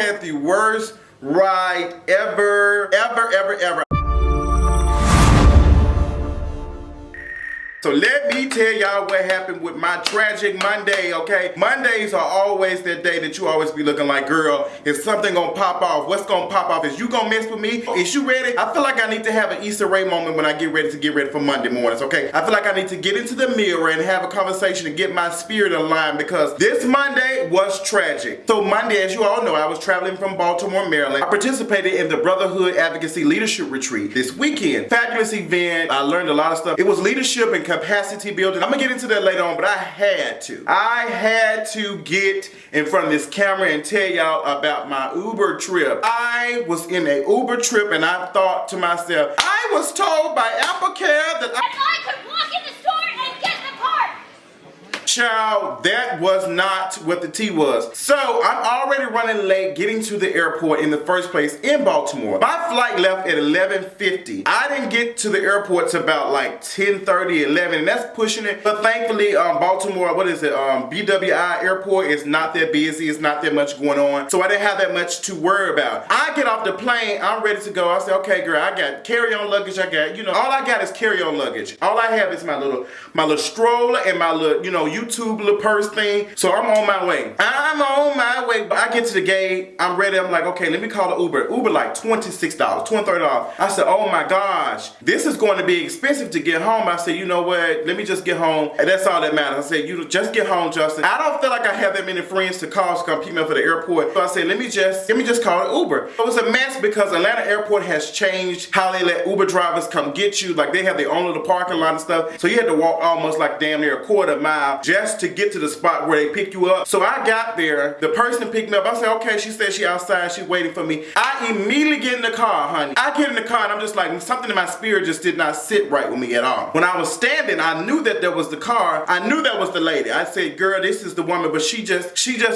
had the worst ride ever. So let me tell y'all what happened with my tragic Monday, okay? Mondays are always that day that you always be looking like, girl, is something gonna pop off? What's gonna pop off? Is you gonna mess with me? Is you ready? I feel like I need to have an Issa Rae moment when I get ready for Monday mornings, okay? I feel like I need to get into the mirror and have a conversation and get my spirit aligned because this Monday was tragic. So Monday, as you all know, I was traveling from Baltimore, Maryland. I participated in the Brotherhood Advocacy Leadership Retreat this weekend. Fabulous event. I learned a lot of stuff. It was leadership and capacity building. I'm gonna get into that later on, but I had to get in front of this camera and tell y'all about my Uber trip. I was in a Uber trip and I thought to myself, I was told by AppleCare that I could walk in the store and get the part. Child, that was not what the tea was. So I'm already running late getting to the airport in the first place in Baltimore. My flight left at 11:50. I didn't get to the airport till about like 10:30, 11, and that's pushing it. But thankfully, Baltimore, BWI airport is not that busy. It's not that much going on. So I didn't have that much to worry about. I get off the plane. I'm ready to go. I say, okay, girl, I got carry-on luggage. I got, all I got is carry-on luggage. All I have is my little stroller and my little, YouTube little purse thing. So I'm on my way. I get to the gate. I'm ready. I'm like, okay, let me call the Uber. Uber like $26, $30. I said, oh my gosh, this is going to be expensive to get home. I said, you know what? Let me just get home. And that's all that matters. I said, you just get home, Justin. I don't feel like I have that many friends to call to come pick me up for the airport. So I said, let me just call the Uber. It was a mess because Atlanta Airport has changed how they let Uber drivers come get you. Like they have their own little parking lot and stuff. So you had to walk almost like damn near a quarter mile just to get to the spot where they pick you up. So I got there. The person picked me up. I said, okay, she said she outside. She waiting for me. I immediately get in the car, honey. I get in the car and I'm just like, something in my spirit just did not sit right with me at all. When I was standing, I knew that there was the car. I knew that was the lady. I said, girl, this is the woman, but she just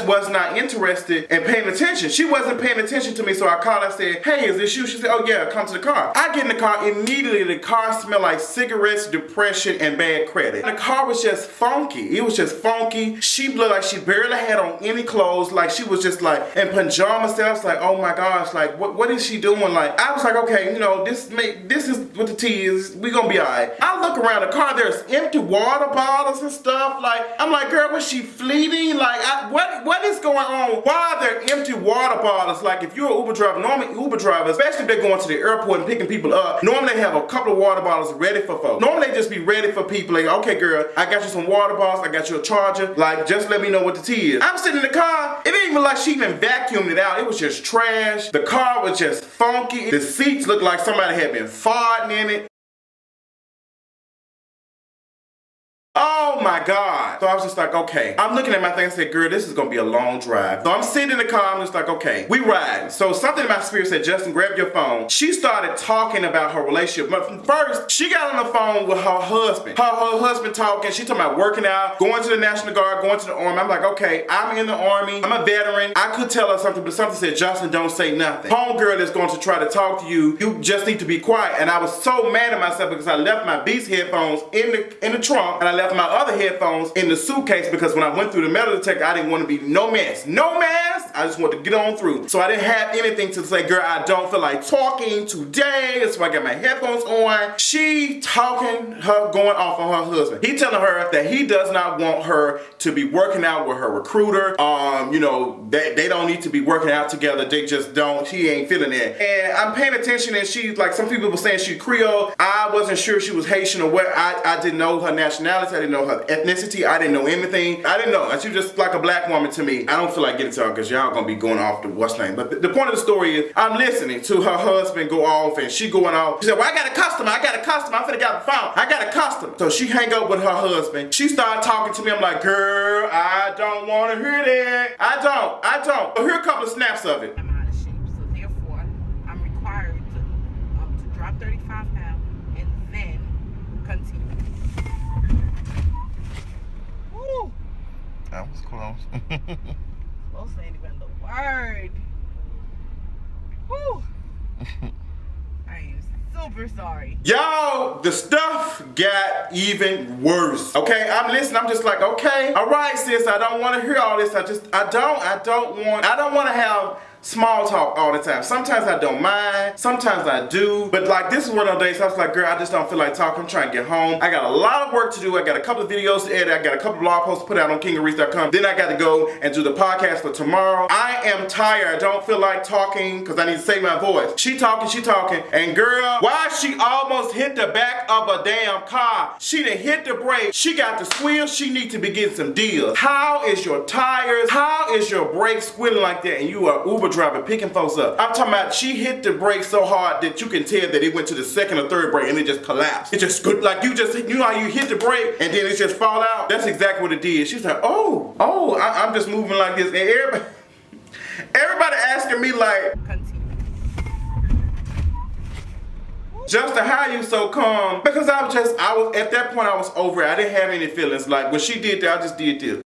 was not interested in paying attention. She wasn't paying attention to me. So I called, I said, hey, is this you? She said, oh yeah, come to the car. I get in the car, immediately the car smelled like cigarettes, depression, and bad credit. The car was just funky. It was just funky. She looked like she barely had on any clothes. Like she was just like in pajamas. I was like, oh my gosh, like what is she doing? Like I was like, okay, this is what the tea is. We gonna be alright. I look around the car. There's empty water bottles and stuff. Like I'm like, girl, was she fleeting? Like what is going on? Why are there empty water bottles? Like if you're an Uber driver, normally Uber drivers, especially if they're going to the airport and picking people up, normally they have a couple of water bottles ready for folks. Normally they just be ready for people. Like, okay, girl, I got you some water bottles. I got you a charger. Like, just let me know what the tea is. I'm sitting in the car. It didn't even like she even vacuumed it out. It was just trash. The car was just funky. The seats looked like somebody had been farting in it. Oh my God. So I was just like, okay. I'm looking at my thing and said, girl, this is gonna be a long drive. So I'm sitting in the car, I'm just like, okay, we riding. So something in my spirit said, Justin, grab your phone. She started talking about her relationship. But first, she got on the phone with her husband. Her husband talking, she talking about working out, going to the National Guard, going to the Army. I'm like, okay, I'm in the Army, I'm a veteran. I could tell her something, but something said, Justin, don't say nothing. Homegirl is going to try to talk to you. You just need to be quiet. And I was so mad at myself because I left my Beats headphones in the trunk, and I left my other headphones in the suitcase because when I went through the metal detector, I didn't want to be no mess. I just wanted to get on through. So I didn't have anything to say, girl, I don't feel like talking today. So I got my headphones on. She talking, her going off on her husband. He telling her that he does not want her to be working out with her recruiter. They don't need to be working out together. They just don't. She ain't feeling it. And I'm paying attention, and she's like, some people were saying she Creole. I wasn't sure she was Haitian or what. I didn't know her nationality. I didn't know her ethnicity. I didn't know anything. I didn't know. She was just like a black woman to me. I don't feel like getting to her because y'all gonna be going off the what's name. But the point of the story is I'm listening to her husband go off and she going off. She said, well, I got a customer. I'm finna get the phone. I got a customer. So she hang up with her husband. She started talking to me. I'm like, girl, I don't want to hear that. I don't. So here a couple of snaps of it. I'm out of shape, so therefore I'm required to drop 35 pounds and then continue. Woo! That was close. Close ain't even the word. Woo! I am super sorry. Yo, the stuff got even worse. Okay, I'm listening. I'm just like, okay, all right, sis. I don't want to hear all this. I don't want to have small talk all the time. Sometimes I don't mind, sometimes I do, but like this is one of those days I was like, girl, I just don't feel like talking. I'm trying to get home. I got a lot of work to do. I got a couple of videos to edit. I got a couple of blog posts to put out on kingareach.com. Then I got to go and do the podcast for tomorrow. I am tired. I don't feel like talking because I need to save my voice. She talking, and girl, why she almost hit the back of a damn car? She done hit the brake. She got the squeal. She need to be getting some deals. How is your tires? How is your brake squealing like that and you are Uber driver picking folks up? I'm talking about she hit the brake so hard that you can tell that it went to the second or third brake and it just collapsed. It just like you know how you hit the brake and then it just fall out? That's exactly what it did. She's like, I'm just moving like this. And everybody asking me like, Justin, how you so calm? Because I was at that point I was over it. I didn't have any feelings. Like when she did that, I just did this.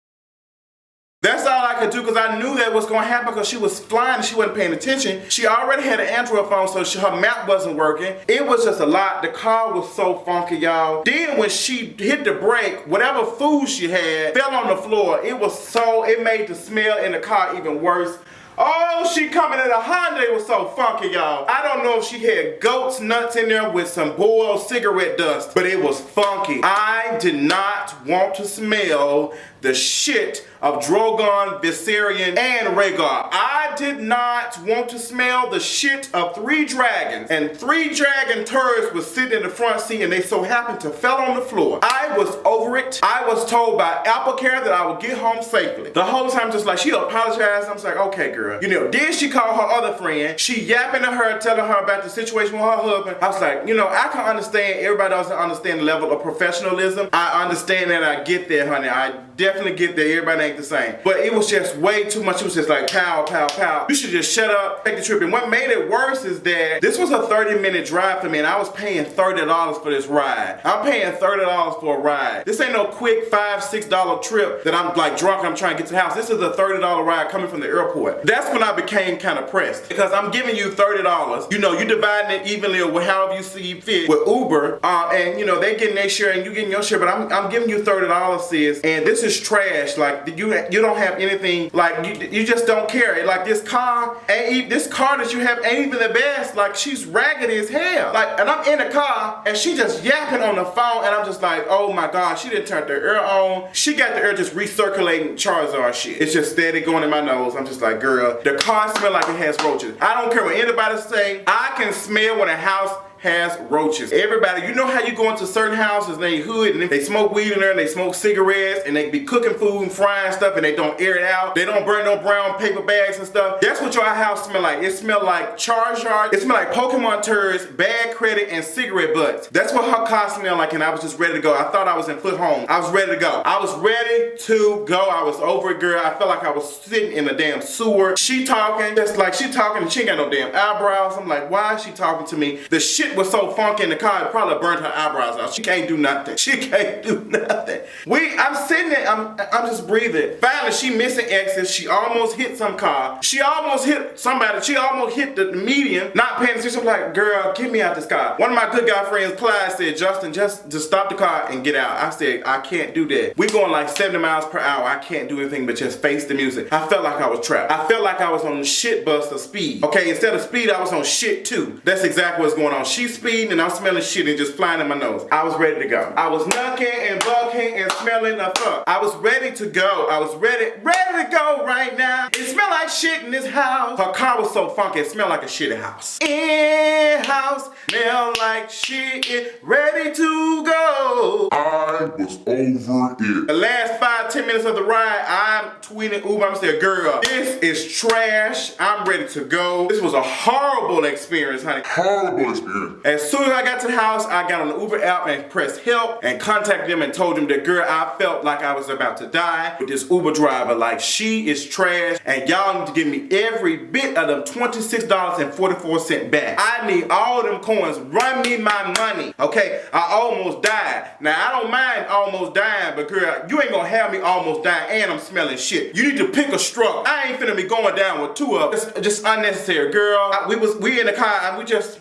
That's all I could do because I knew that was going to happen because she was flying and she wasn't paying attention. She already had an Android phone, so her map wasn't working. It was just a lot. The car was so funky, y'all. Then when she hit the brake, whatever food she had fell on the floor. It made the smell in the car even worse. Oh, she coming in a Honda. It was so funky, y'all. I don't know if she had goat's nuts in there with some boiled cigarette dust, but it was funky. I did not want to smell the shit of Drogon, Viserion, and Rhaegar. I did not want to smell the shit of 3 dragons. And 3 dragon turds was sitting in the front seat and they so happened to fell on the floor. I was over it. I was told by AppleCare that I would get home safely. The whole time just like she apologized. I was like, okay girl. Then she called her other friend. She yapping to her, telling her about the situation with her husband. I was like, I can understand. Everybody doesn't understand the level of professionalism. I understand that. I get that, honey. I definitely get that. Everybody ain't the same. But it was just way too much. It was just like pow, pow, pow. You should just shut up, take the trip. And what made it worse is that this was a 30-minute drive for me and I was paying $30 for this ride. I'm paying $30 for a ride. This ain't no quick $5, $6 trip that I'm like drunk and I'm trying to get to the house. This is a $30 ride coming from the airport. That's when I became kind of pressed because I'm giving you $30. You're dividing it evenly or however you see fit with Uber. And they getting their share and you getting your share, but I'm giving you $30, sis. And this is trash. Like you don't have anything. Like you just don't care. Like this car that you have ain't even the best. Like she's raggedy as hell. Like, and I'm in the car and she just yapping on the phone and I'm just like, oh my god, she didn't turn the air on. She got the air just recirculating Charizard shit. It's just steady going in my nose. I'm just like, girl, the car smell like it has roaches. I don't care what anybody say. I can smell when a house has roaches. Everybody, you know how you go into certain houses, they hood, and they smoke weed in there, and they smoke cigarettes, and they be cooking food and frying stuff, and they don't air it out. They don't burn no brown paper bags and stuff. That's what your house smell like. It smell like Charizard. It smell like Pokemon turds, bad credit, and cigarette butts. That's what her car smelled like, and I was just ready to go. I thought I was in Foot Home. I was ready to go. I was ready to go. I was over it, girl. I felt like I was sitting in a damn sewer. She talking, just like she talking, and she ain't got no damn eyebrows. I'm like, why is she talking to me? The shit was so funky in the car, it probably burnt her eyebrows out. She can't do nothing. She can't do nothing. I'm sitting there, I'm just breathing. Finally, she missing exits. She almost hit some car. She almost hit somebody. She almost hit the median. Not paying attention. I'm like, girl, get me out this car. One of my good guy friends, Clyde, said, Justin, just stop the car and get out. I said, I can't do that. We going like 70 miles per hour. I can't do anything but just face the music. I felt like I was trapped. I felt like I was on the shit bus of speed. Okay, instead of speed, I was on shit too. That's exactly what's going on. She's speeding and I'm smelling shit and just flying in my nose. I was ready to go. I was knucking and bucking and smelling the fuck. I was ready to go. I was ready to go right now. It smelled like shit in this house. Her car was so funky, it smelled like a shitty house. In-house, smell like shit, ready to go. I was over it. The last 5-10 minutes of the ride, I'm tweeting Uber. I'm saying, girl, this is trash. I'm ready to go. This was a horrible experience, honey. Horrible experience. As soon as I got to the house, I got on the Uber app and pressed help and contacted them and told them that, girl, I felt like I was about to die with this Uber driver. Like, she is trash and y'all need to give me every bit of them $26.44 back. I need all them coins. Run me my money. Okay, I almost died. Now, I don't mind almost dying, but girl, you ain't gonna have me almost dying and I'm smelling shit. You need to pick a stroke. I ain't finna be going down with 2 of them. It's just unnecessary, girl. We in the car and we just...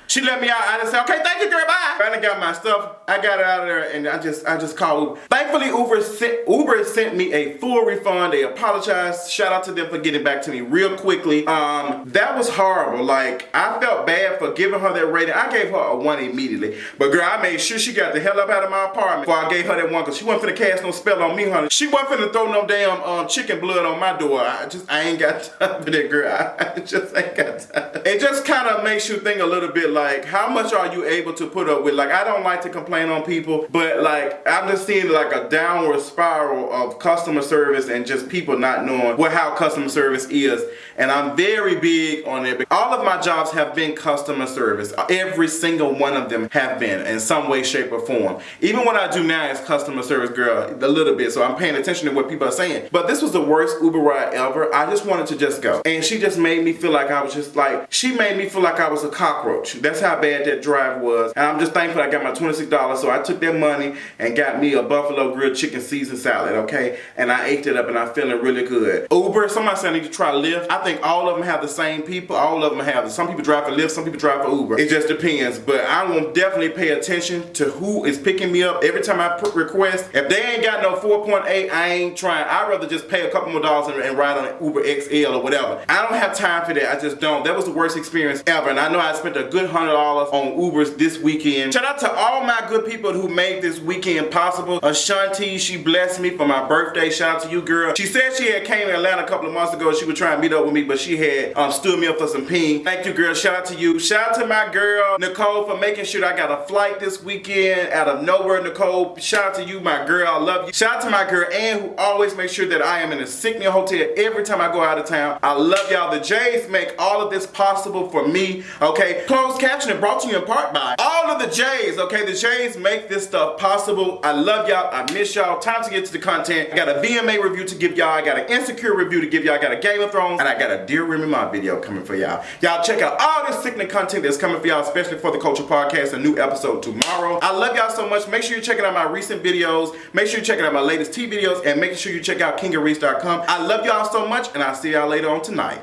She let me out. I just said, okay, thank you, girl, bye. Finally got my stuff. I got it out of there, and I just called Uber. Thankfully, Uber sent me a full refund. They apologized. Shout out to them for getting back to me real quickly. That was horrible. Like, I felt bad for giving her that rating. I gave her a 1 immediately. But girl, I made sure she got the hell up out of my apartment before I gave her that 1, because she wasn't finna cast no spell on me, honey. She wasn't finna throw no damn chicken blood on my door. I ain't got time for that, girl. I just ain't got time. It just kind of makes you think a little bit like, how much are you able to put up with? Like, I don't like to complain on people, but like, I'm just seeing like a downward spiral of customer service and just people not knowing how customer service is. And I'm very big on it. All of my jobs have been customer service. Every single one of them have been in some way, shape, or form. Even what I do now is customer service, girl, a little bit. So I'm paying attention to what people are saying. But this was the worst Uber ride ever. I just wanted to just go. And she just made me feel like I was just like, she made me feel like I was a cockroach. That's how bad that drive was. And I'm just thankful I got my $26. So I took that money and got me a buffalo grilled chicken Caesar salad, okay? And I ate it up and I'm feeling really good. Uber, somebody said I need to try Lyft. I think all of them have the same people. All of them have, some people drive for Lyft, some people drive for Uber. It just depends. But I will definitely pay attention to who is picking me up every time I put request. If they ain't got no 4.8, I ain't trying. I'd rather just pay a couple more dollars and ride on an Uber XL or whatever. I don't have time for that. I just don't. That was the worst experience ever. And I know I spent a good $100 on Ubers this weekend. Shout out to all my good people who made this weekend possible. Ashanti, she blessed me for my birthday. Shout out to you, girl. She said she had came to Atlanta a couple of months ago. She would try and meet up with me, but she had stood me up for some ping. Thank you, girl. Shout out to you. Shout out to my girl, Nicole, for making sure that I got a flight this weekend out of nowhere, Nicole. Shout out to you, my girl. I love you. Shout out to my girl, Ann, who always makes sure that I am in a Signia hotel every time I go out of town. I love y'all. The J's make all of this possible for me, okay? Closed captioning brought to you in part by all of the J's, okay? The J's make this stuff possible. I love y'all. I miss y'all. Time to get to the content. I got a VMA review to give y'all. I got an Insecure review to give y'all. I got a Game of Thrones, and I got a Dear Remy Ma video coming for y'all. Y'all check out all this sickening content that's coming for y'all, especially for the Culture Podcast, a new episode tomorrow. I love y'all so much. Make sure you're checking out my recent videos. Make sure you're checking out my latest tea videos, and make sure you check out kingareese.com. I love y'all so much, and I'll see y'all later on tonight.